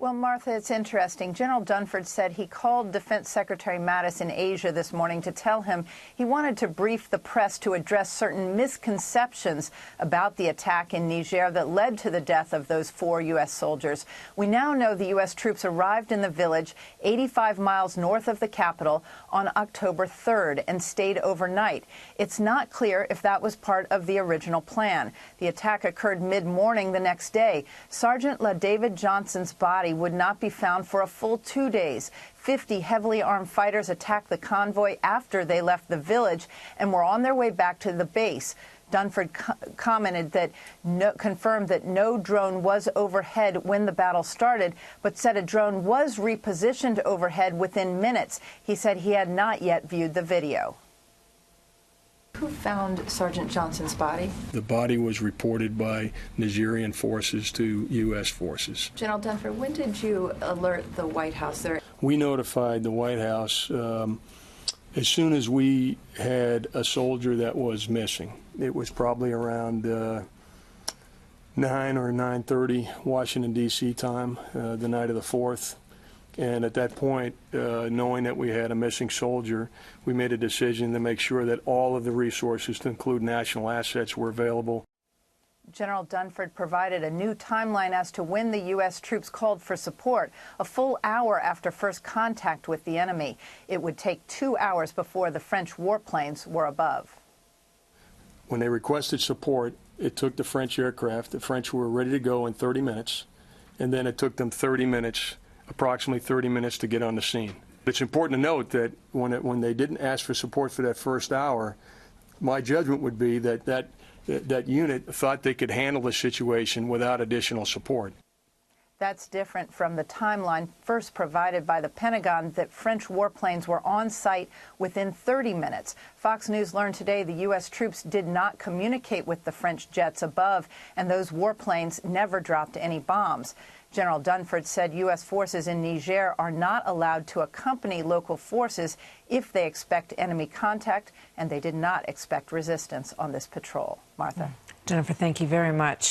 Well, Martha, it's interesting. General Dunford said he called Defense Secretary Mattis in Asia this morning to tell him he wanted to brief the press to address certain misconceptions about the attack in Niger that led to the death of those 4 U.S. soldiers. We now know the U.S. troops arrived in the village 85 miles north of the capital on October 3rd and stayed overnight. It's not clear if that was part of the original plan. The attack occurred mid-morning the next day. Sergeant LaDavid Johnson's body would not be found for a full 2 days. 50 heavily armed fighters attacked the convoy after they left the village and were on their way back to the base. Dunford confirmed that no drone was overhead when the battle started, but said a drone was repositioned overhead within minutes. He said he had not yet viewed the video. Who found Sergeant Johnson's body? The body was reported by Nigerian forces to U.S. forces. General Dunford, when did you alert the White House there? We notified the White House as soon as we had a soldier that was missing. It was probably around 9 or 9:30 Washington, D.C. time, the night of the 4th. And at that point, knowing that we had a missing soldier, we made a decision to make sure that all of the resources, to include national assets, were available. General Dunford provided a new timeline as to when the U.S. troops called for support, a full hour after first contact with the enemy. It would take 2 hours before the French warplanes were above. When they requested support, it took the French aircraft. The French were ready to go in 30 minutes, and then it took them approximately 30 minutes to get on the scene. It's important to note that when they didn't ask for support for that first hour, my judgment would be that unit thought they could handle the situation without additional support. That's different from the timeline first provided by the Pentagon that French warplanes were on site within 30 minutes. Fox News learned today the U.S. troops did not communicate with the French jets above, and those warplanes never dropped any bombs. General Dunford said U.S. forces in Niger are not allowed to accompany local forces if they expect enemy contact, and they did not expect resistance on this patrol. Martha. Jennifer, thank you very much.